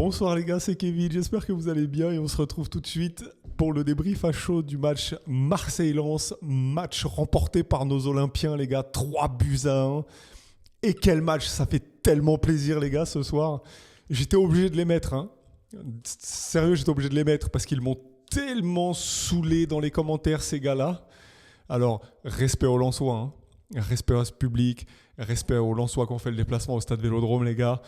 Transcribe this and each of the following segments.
Bonsoir les gars, c'est Kevin, j'espère que vous allez bien et on se retrouve tout de suite pour le débrief à chaud du match Marseille-Lens, match remporté par nos Olympiens les gars, 3-1. Et quel match, ça fait tellement plaisir les gars ce soir. J'étais obligé de les mettre, hein. Sérieux, j'étais obligé de les mettre parce qu'ils m'ont tellement saoulé dans les commentaires ces gars-là. Alors, respect aux Lensois, hein. Respect à ce public, respect aux Lensois qui ont fait le déplacement au stade Vélodrome les gars.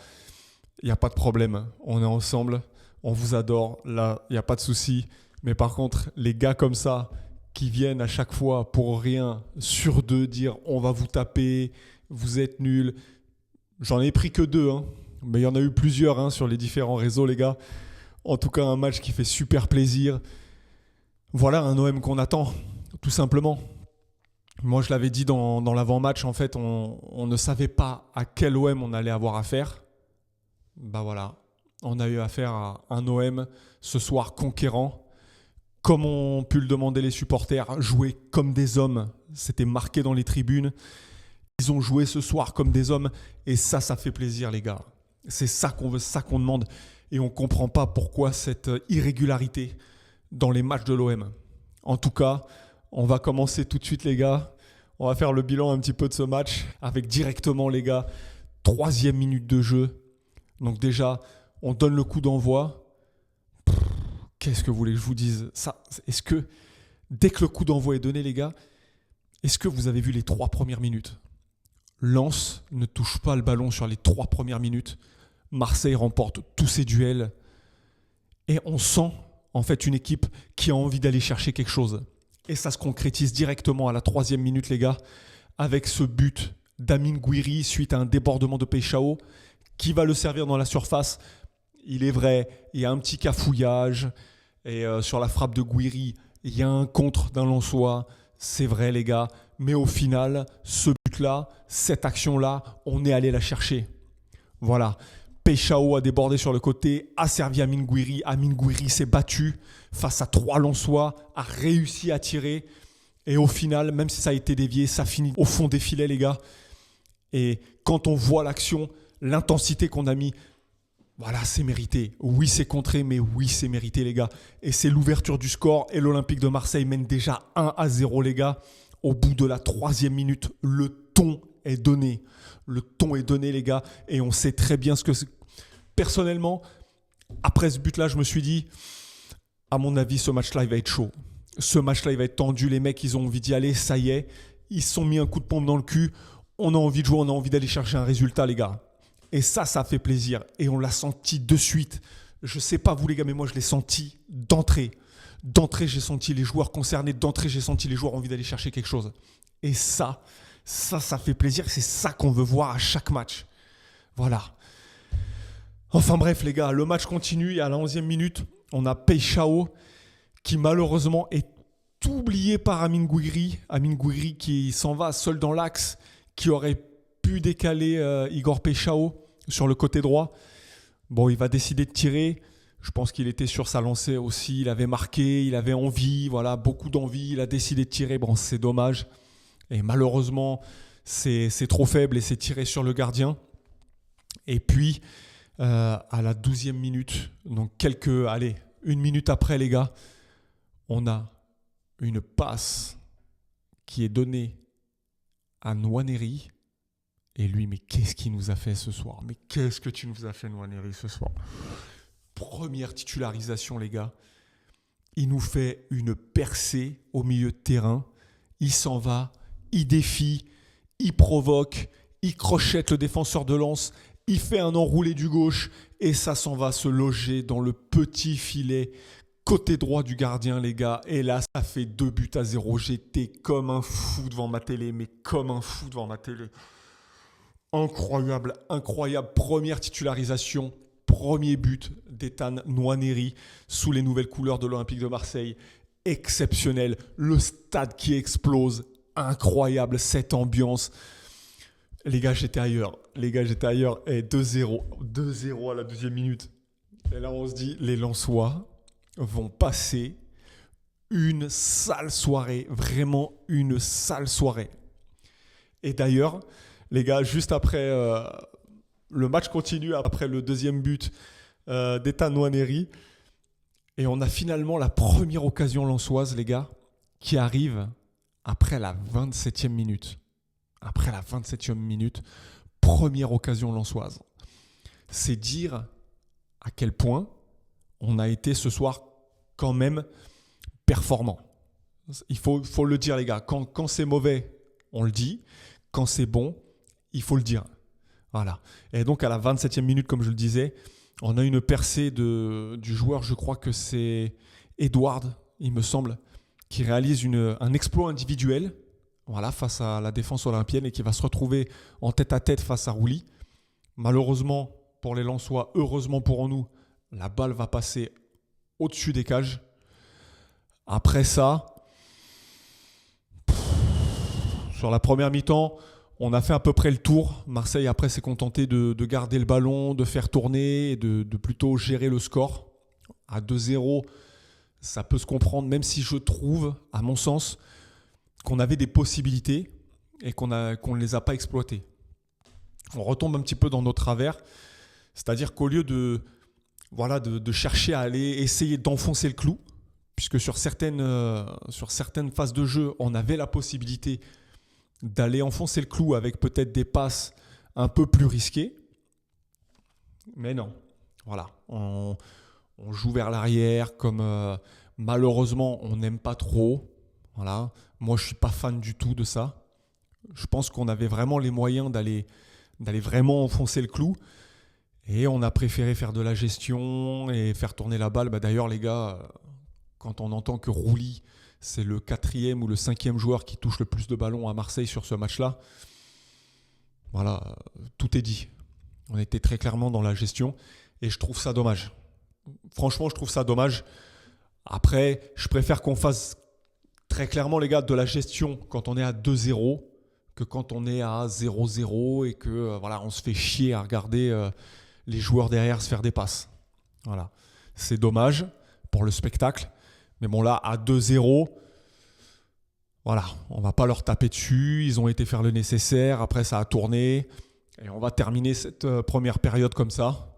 Il n'y a pas de problème, on est ensemble, on vous adore, là, il n'y a pas de souci. Mais par contre, les gars comme ça, qui viennent à chaque fois pour rien, sur deux, dire on va vous taper, vous êtes nuls. J'en ai pris que 2, hein, mais il y en a eu plusieurs hein, sur les différents réseaux, les gars. En tout cas, un match qui fait super plaisir. Voilà un OM qu'on attend, tout simplement. Moi, je l'avais dit dans l'avant-match, en fait, on ne savait pas à quel OM on allait avoir affaire. Bah voilà, on a eu affaire à un OM ce soir conquérant. Comme ont pu le demander les supporters, jouer comme des hommes. C'était marqué dans les tribunes. Ils ont joué ce soir comme des hommes. Et ça fait plaisir les gars. C'est ça qu'on veut, ça qu'on demande. Et on ne comprend pas pourquoi cette irrégularité dans les matchs de l'OM. En tout cas, on va commencer tout de suite les gars. On va faire le bilan un petit peu de ce match. Avec directement les gars, 3e minute de jeu. Donc déjà, on donne le coup d'envoi. Qu'est-ce que vous voulez que je vous dise ça, est-ce que, dès que le coup d'envoi est donné, les gars, est-ce que vous avez vu les 3 premières minutes ? Lens ne touche pas le ballon sur les 3 premières minutes. Marseille remporte tous ses duels. Et on sent en fait une équipe qui a envie d'aller chercher quelque chose. Et ça se concrétise directement à la 3e minute, les gars, avec ce but d'Amine Gouiri suite à un débordement de Peixao, qui va le servir dans la surface. Il est vrai, il y a un petit cafouillage. Et sur la frappe de Gouiri, il y a un contre d'un Lensois. C'est vrai, les gars. Mais au final, ce but-là, cette action-là, on est allé la chercher. Voilà. Peixao a débordé sur le côté, a servi Amine Gouiri. Amine Gouiri s'est battu face à 3 Lensois, a réussi à tirer. Et au final, même si ça a été dévié, ça finit au fond des filets, les gars. Et quand on voit l'action, l'intensité qu'on a mis, voilà, c'est mérité. Oui, c'est contré, mais oui, c'est mérité, les gars. Et c'est l'ouverture du score. Et l'Olympique de Marseille mène déjà 1-0, les gars. Au bout de la 3e minute, le ton est donné. Le ton est donné, les gars. Et on sait très bien ce que c'est. Personnellement, après ce but-là, je me suis dit, à mon avis, ce match-là, il va être chaud. Ce match-là, il va être tendu. Les mecs, ils ont envie d'y aller. Ça y est. Ils se sont mis un coup de pompe dans le cul. On a envie de jouer, on a envie d'aller chercher un résultat, les gars. Et ça fait plaisir. Et on l'a senti de suite. Je ne sais pas vous, les gars, mais moi, je l'ai senti d'entrée. D'entrée, j'ai senti les joueurs concernés. D'entrée, j'ai senti les joueurs envie d'aller chercher quelque chose. Et ça fait plaisir. C'est ça qu'on veut voir à chaque match. Voilà. Enfin bref, les gars, le match continue. Et à la 11e minute, on a Peixao qui, malheureusement, est oublié par Amine Gouiri. Amine Gouiri qui s'en va seul dans l'axe, qui aurait pu décaler Igor Peixao sur le côté droit. Bon, il va décider de tirer. Je pense qu'il était sur sa lancée aussi. Il avait marqué, il avait envie, voilà, beaucoup d'envie. Il a décidé de tirer. Bon, c'est dommage. Et malheureusement, c'est trop faible et c'est tiré sur le gardien. Et puis, à la 12e minute, donc une minute après, les gars, on a une passe qui est donnée à Nwaneri. Et lui, mais qu'est-ce qu'il nous a fait ce soir ? Mais qu'est-ce que tu nous as fait, Nwaneri, ce soir ? Première titularisation, les gars. Il nous fait une percée au milieu de terrain. Il s'en va, il défie, il provoque, il crochette le défenseur de Lens, il fait un enroulé du gauche et ça s'en va se loger dans le petit filet côté droit du gardien, les gars. Et là, ça fait 2-0. J'étais comme un fou devant ma télé, mais comme un fou devant ma télé. Incroyable. Première titularisation, premier but d'Ethan Nwaneri sous les nouvelles couleurs de l'Olympique de Marseille. Exceptionnel. Le stade qui explose. Incroyable cette ambiance. Les gars, j'étais ailleurs. Et 2-0. 2-0 à la 12e minute. Et là, on se dit, les Lensois vont passer une sale soirée. Vraiment une sale soirée. Et d'ailleurs, les gars, juste après, le match continue après le deuxième but d'Ethan Nwaneri. Et on a finalement la première occasion lensoise, les gars, qui arrive après la 27e minute. Après la 27e minute, première occasion lensoise. C'est dire à quel point on a été ce soir quand même performant. Il faut le dire, les gars. Quand c'est mauvais, on le dit. Quand c'est bon, il faut le dire. Voilà. Et donc, à la 27e minute, comme je le disais, on a une percée du joueur, je crois que c'est Edward, il me semble, qui réalise un exploit individuel, voilà, face à la défense olympienne et qui va se retrouver en tête-à-tête face à Rouli. Malheureusement pour les Lensois, heureusement pour nous, la balle va passer au-dessus des cages. Après ça, sur la première mi-temps, on a fait à peu près le tour. Marseille, après, s'est contenté de garder le ballon, de faire tourner et de plutôt gérer le score. À 2-0, ça peut se comprendre, même si je trouve, à mon sens, qu'on avait des possibilités et qu'on ne les a pas exploitées. On retombe un petit peu dans nos travers. C'est-à-dire qu'au lieu de chercher à aller essayer d'enfoncer le clou, puisque sur certaines phases de jeu, on avait la possibilité d'aller enfoncer le clou avec peut-être des passes un peu plus risquées. Mais non, voilà. On joue vers l'arrière, comme malheureusement on n'aime pas trop. Voilà. Moi, je ne suis pas fan du tout de ça. Je pense qu'on avait vraiment les moyens d'aller vraiment enfoncer le clou. Et on a préféré faire de la gestion et faire tourner la balle. D'ailleurs, les gars, quand on entend que Rouli, c'est le 4e ou le 5e joueur qui touche le plus de ballons à Marseille sur ce match-là, voilà, tout est dit. On était très clairement dans la gestion et je trouve ça dommage. Franchement, je trouve ça dommage. Après, je préfère qu'on fasse très clairement, les gars, de la gestion quand on est à 2-0 que quand on est à 0-0 et que on se fait chier à regarder les joueurs derrière se faire des passes. Voilà. C'est dommage pour le spectacle. Mais bon, là, à 2-0, voilà, on ne va pas leur taper dessus. Ils ont été faire le nécessaire. Après, ça a tourné. Et on va terminer cette première période comme ça.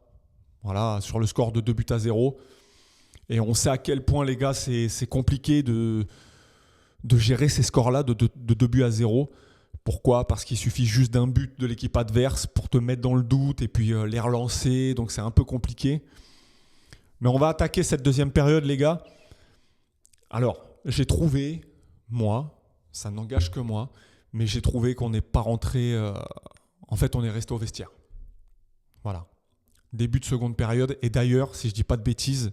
Voilà, sur le score de 2-0. Et on sait à quel point, les gars, c'est compliqué de gérer ces scores-là de 2-0. Pourquoi ? Parce qu'il suffit juste d'un but de l'équipe adverse pour te mettre dans le doute et puis les relancer. Donc, c'est un peu compliqué. Mais on va attaquer cette deuxième période, les gars. Alors, j'ai trouvé, moi, ça n'engage que moi, mais j'ai trouvé qu'on n'est pas rentré... en fait, on est resté au vestiaire. Voilà. Début de seconde période. Et d'ailleurs, si je ne dis pas de bêtises,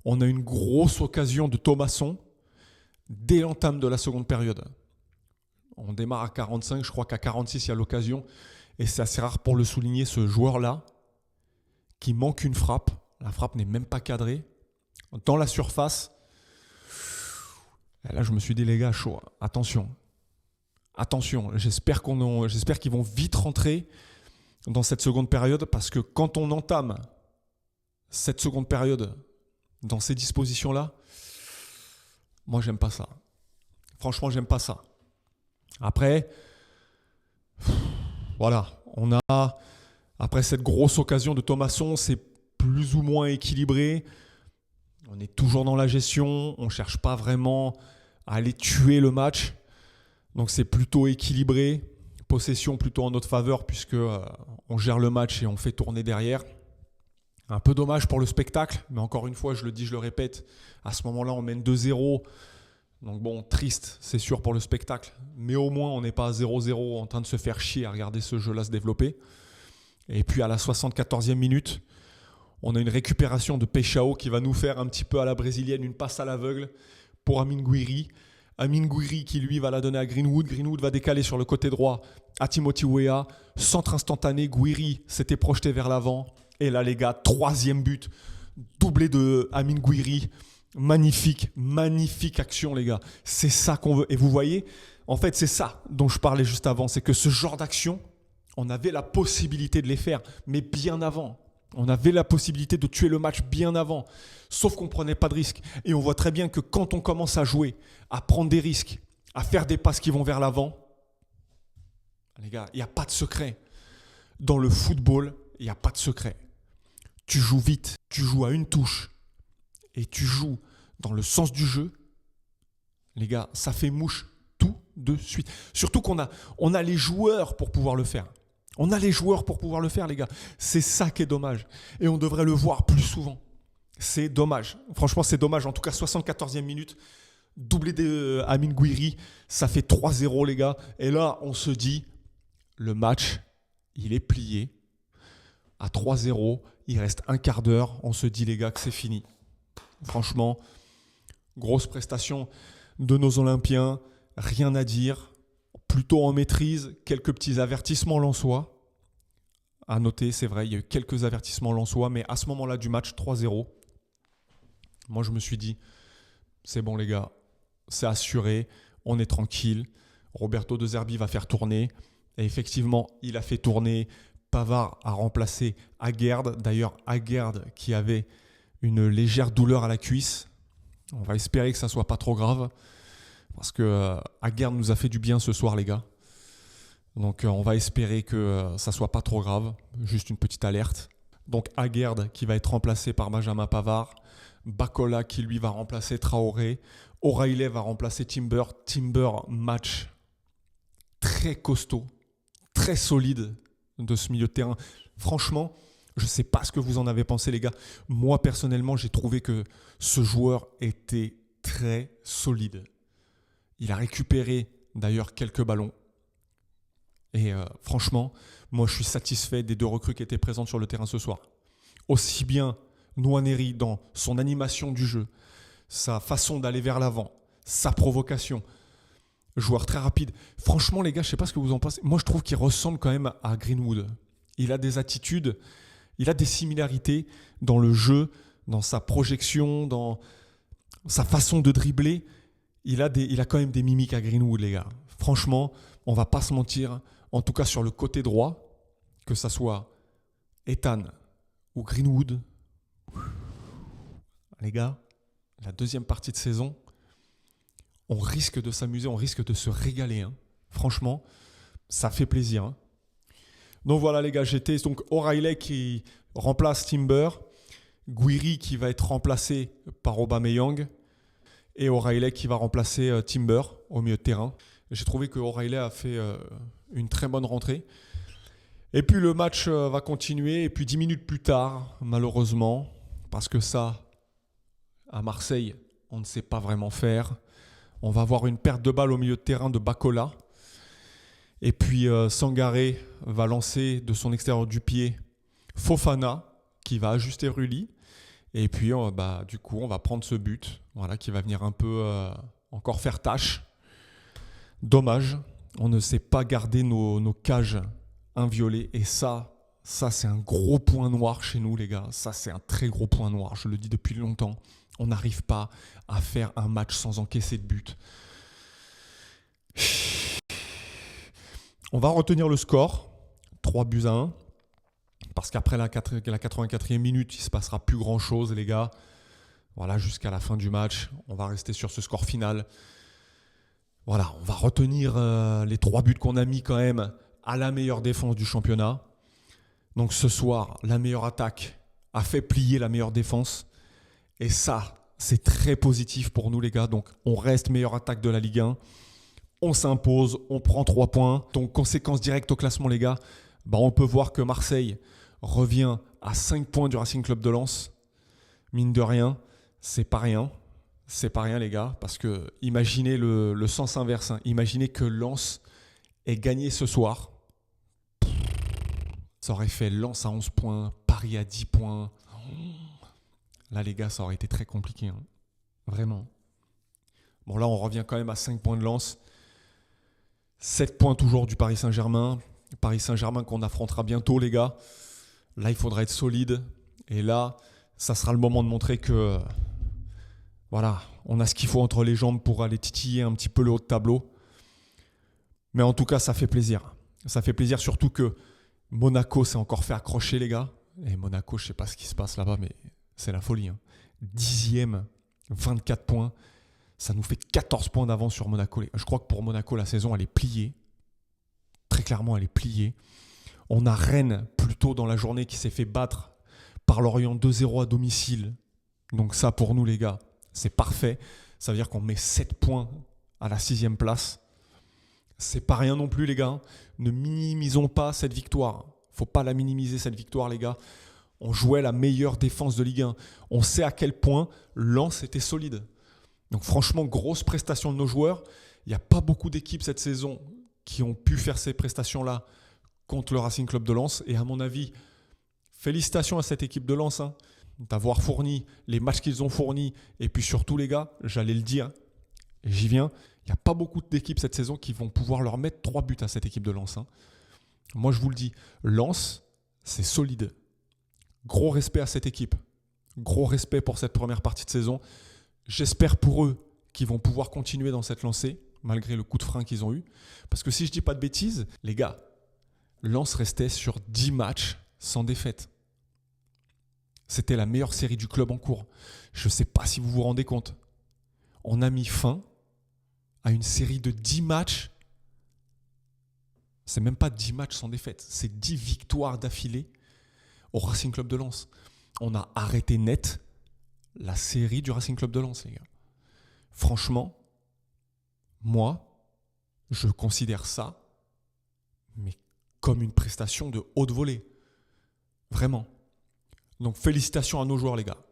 on a une grosse occasion de Thomasson dès l'entame de la seconde période. On démarre à 45, je crois qu'à 46, il y a l'occasion. Et c'est assez rare pour le souligner, ce joueur-là, qui manque une frappe. La frappe n'est même pas cadrée. Dans la surface... Et là, je me suis dit, les gars, chaud. Attention. J'espère qu'ils vont vite rentrer dans cette seconde période parce que quand on entame cette seconde période dans ces dispositions-là, moi, j'aime pas ça. Franchement, j'aime pas ça. Après, voilà, on a, après cette grosse occasion de Thomasson, c'est plus ou moins équilibré. On est toujours dans la gestion, on ne cherche pas vraiment à aller tuer le match. Donc c'est plutôt équilibré, possession plutôt en notre faveur puisque on gère le match et on fait tourner derrière. Un peu dommage pour le spectacle, mais encore une fois, je le dis, je le répète, à ce moment-là, on mène 2-0. Donc bon, triste, c'est sûr pour le spectacle, mais au moins on n'est pas à 0-0 en train de se faire chier à regarder ce jeu-là se développer. Et puis à la 74e minute, on a une récupération de Peixao qui va nous faire un petit peu à la brésilienne, une passe à l'aveugle pour Amine Gouiri. Amine Gouiri qui lui va la donner à Greenwood. Greenwood va décaler sur le côté droit à Timothy Weah. Centre instantané, Gouiri s'était projeté vers l'avant. Et là les gars, 3e but, doublé de Amine Gouiri. Magnifique action les gars. C'est ça qu'on veut. Et vous voyez, en fait c'est ça dont je parlais juste avant. C'est que ce genre d'action, on avait la possibilité de les faire, mais bien avant. On avait la possibilité de tuer le match bien avant, sauf qu'on ne prenait pas de risques. Et on voit très bien que quand on commence à jouer, à prendre des risques, à faire des passes qui vont vers l'avant, les gars, il n'y a pas de secret. Dans le football, il n'y a pas de secret. tu joues vite, tu joues à une touche et tu joues dans le sens du jeu, les gars, ça fait mouche tout de suite. Surtout qu'on a les joueurs pour pouvoir le faire. On a les joueurs pour pouvoir le faire, les gars. C'est ça qui est dommage. Et on devrait le voir plus souvent. C'est dommage. Franchement, c'est dommage. En tout cas, 74e minute, doublé d'Amine Gouiri, ça fait 3-0, les gars. Et là, on se dit, le match, il est plié. À 3-0, il reste un quart d'heure. On se dit, les gars, que c'est fini. Franchement, grosse prestation de nos Olympiens. Rien à dire. Plutôt en maîtrise. Quelques petits avertissements lensois. À noter, c'est vrai, il y a eu quelques avertissements lensois. Mais à ce moment-là du match, 3-0, moi, je me suis dit, c'est bon, les gars. C'est assuré. On est tranquille. Roberto De Zerbi va faire tourner. Et effectivement, il a fait tourner. Pavard a remplacé Aguerd. D'ailleurs, Aguerd qui avait une légère douleur à la cuisse. On va espérer que ça ne soit pas trop grave. Parce que Aguerd nous a fait du bien ce soir, les gars. Donc, on va espérer que ça ne soit pas trop grave. Juste une petite alerte. Donc, Aguerd qui va être remplacé par Benjamin Pavard. Bakola qui, lui, va remplacer Traoré. O'Reilly va remplacer Timber. Timber, match très costaud, très solide de ce milieu de terrain. Franchement, je ne sais pas ce que vous en avez pensé, les gars. Moi, personnellement, j'ai trouvé que ce joueur était très solide. Il a récupéré, d'ailleurs, quelques ballons. Et franchement, moi, je suis satisfait des deux recrues qui étaient présentes sur le terrain ce soir. Aussi bien Nwaneri dans son animation du jeu, sa façon d'aller vers l'avant, sa provocation. Joueur très rapide. Franchement, les gars, je ne sais pas ce que vous en pensez. Moi, je trouve qu'il ressemble quand même à Greenwood. Il a des attitudes, il a des similarités dans le jeu, dans sa projection, dans sa façon de dribbler. Il a quand même des mimiques à Greenwood, les gars. Franchement, on ne va pas se mentir. En tout cas, sur le côté droit, que ça soit Ethan ou Greenwood, les gars, la deuxième partie de saison, on risque de s'amuser, on risque de se régaler. Hein. Franchement, ça fait plaisir. Hein. Donc voilà, les gars, j'étais donc O'Reilly qui remplace Timber, Gouiri qui va être remplacé par Aubameyang et O'Reilly qui va remplacer Timber au milieu de terrain. J'ai trouvé que O'Reilly a fait une très bonne rentrée. Et puis le match va continuer. Et puis 10 minutes plus tard, malheureusement, parce que ça, à Marseille, on ne sait pas vraiment faire. On va avoir une perte de balle au milieu de terrain de Bakola. Et puis Sangaré va lancer de son extérieur du pied Fofana qui va ajuster Rulli. Et puis du coup, on va prendre ce but qui va venir un peu encore faire tâche. Dommage, on ne sait pas garder nos cages inviolées. Et ça c'est un gros point noir chez nous, les gars. Ça, c'est un très gros point noir. Je le dis depuis longtemps. On n'arrive pas à faire un match sans encaisser de but. On va retenir le score, 3-1. Parce qu'après la 84e minute, il ne se passera plus grand-chose, les gars. Voilà, jusqu'à la fin du match, on va rester sur ce score final. Voilà, on va retenir les 3 buts qu'on a mis quand même à la meilleure défense du championnat. Donc ce soir, la meilleure attaque a fait plier la meilleure défense. Et ça, c'est très positif pour nous, les gars. Donc, on reste meilleure attaque de la Ligue 1. On s'impose, on prend 3 points. Donc, conséquence directe au classement, les gars. On peut voir que Marseille revient à 5 points du Racing Club de Lens. Mine de rien, c'est pas rien. C'est pas rien, les gars. Parce que imaginez le sens inverse. Hein. Imaginez que Lens ait gagné ce soir. Ça aurait fait Lens à 11 points, Paris à 10 points. Là, les gars, ça aurait été très compliqué. Hein. Vraiment. Bon, là, on revient quand même à 5 points de Lens. 7 points toujours du Paris Saint-Germain. Paris Saint-Germain qu'on affrontera bientôt, les gars. Là, il faudra être solide. Et là, ça sera le moment de montrer que on a ce qu'il faut entre les jambes pour aller titiller un petit peu le haut de tableau. Mais en tout cas, ça fait plaisir. Ça fait plaisir, surtout que Monaco s'est encore fait accrocher, les gars. Et Monaco, je ne sais pas ce qui se passe là-bas, mais c'est la folie. Hein. 10e, 24 points. Ça nous fait 14 points d'avance sur Monaco. Je crois que pour Monaco, la saison, elle est pliée. Très clairement, elle est pliée. On a Rennes, plus tôt dans la journée, qui s'est fait battre par Lorient 2-0 à domicile. Donc ça, pour nous, les gars, c'est parfait. Ça veut dire qu'on met 7 points à la 6e place. C'est pas rien non plus, les gars. Ne minimisons pas cette victoire. Faut pas la minimiser, cette victoire, les gars. On jouait la meilleure défense de Ligue 1. On sait à quel point Lens était solide. Donc franchement, grosse prestation de nos joueurs. Il n'y a pas beaucoup d'équipes cette saison qui ont pu faire ces prestations-là contre le Racing Club de Lens. Et à mon avis, félicitations à cette équipe de Lens d'avoir fourni les matchs qu'ils ont fournis. Et puis surtout, les gars, j'allais le dire, et j'y viens, il n'y a pas beaucoup d'équipes cette saison qui vont pouvoir leur mettre 3 buts à cette équipe de Lens. Moi, je vous le dis, Lens, c'est solide. Gros respect à cette équipe. Gros respect pour cette première partie de saison. J'espère pour eux qu'ils vont pouvoir continuer dans cette lancée, malgré le coup de frein qu'ils ont eu. Parce que si je ne dis pas de bêtises, les gars, Lens restait sur 10 matchs sans défaite. C'était la meilleure série du club en cours. Je ne sais pas si vous vous rendez compte. On a mis fin à une série de 10 matchs. C'est même pas 10 matchs sans défaite. C'est 10 victoires d'affilée au Racing Club de Lens. On a arrêté net la série du Racing Club de Lens, les gars. Franchement, moi, je considère ça mais comme une prestation de haute volée. Vraiment. Donc félicitations à nos joueurs, les gars.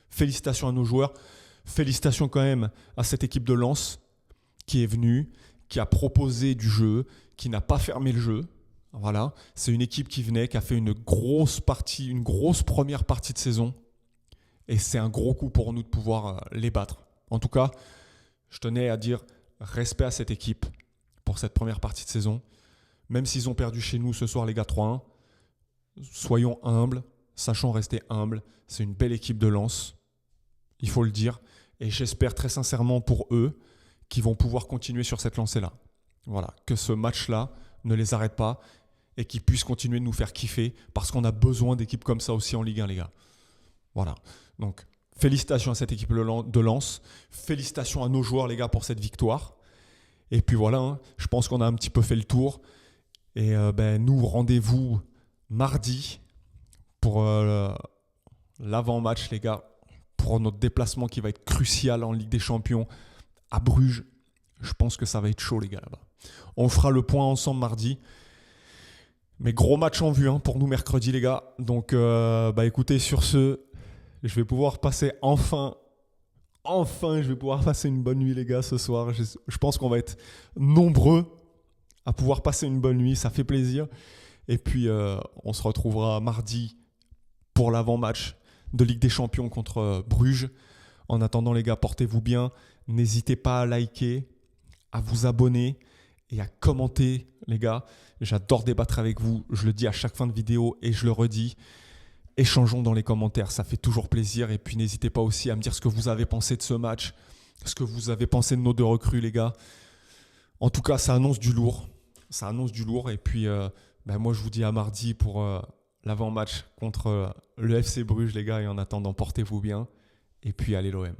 Félicitations à nos joueurs. Félicitations quand même à cette équipe de Lens qui est venue, qui a proposé du jeu, qui n'a pas fermé le jeu. Voilà. C'est une équipe qui venait, qui a fait une grosse première partie de saison. Et c'est un gros coup pour nous de pouvoir les battre. En tout cas, je tenais à dire respect à cette équipe pour cette première partie de saison. Même s'ils ont perdu chez nous ce soir, les gars, 3-1, soyons humbles, sachons rester humbles. C'est une belle équipe de Lens, il faut le dire. Et j'espère très sincèrement pour eux qu'ils vont pouvoir continuer sur cette lancée-là. Voilà, que ce match-là ne les arrête pas et qu'ils puissent continuer de nous faire kiffer parce qu'on a besoin d'équipes comme ça aussi en Ligue 1, les gars. Voilà, donc félicitations à cette équipe de Lens. Félicitations à nos joueurs, les gars, pour cette victoire. Et puis voilà, je pense qu'on a un petit peu fait le tour. Et nous, rendez-vous mardi pour l'avant-match, les gars, pour notre déplacement qui va être crucial en Ligue des Champions à Bruges. Je pense que ça va être chaud, les gars, là-bas. On fera le point ensemble mardi. Mais gros match en vue pour nous mercredi, les gars. Donc, écoutez, sur ce, je vais pouvoir passer enfin, je vais pouvoir passer une bonne nuit, les gars, ce soir. Je pense qu'on va être nombreux à pouvoir passer une bonne nuit. Ça fait plaisir. Et puis, on se retrouvera mardi pour l'avant-match de Ligue des Champions contre Bruges. En attendant, les gars, portez-vous bien. N'hésitez pas à liker, à vous abonner et à commenter, les gars. J'adore débattre avec vous. Je le dis à chaque fin de vidéo et je le redis. Échangeons dans les commentaires, ça fait toujours plaisir. Et puis n'hésitez pas aussi à me dire ce que vous avez pensé de ce match, ce que vous avez pensé de nos 2 recrues, les gars. En tout cas, ça annonce du lourd. Ça annonce du lourd. Et puis, moi, je vous dis à mardi pour l'avant-match contre le FC Bruges, les gars. Et en attendant, portez-vous bien. Et puis, allez l'OM.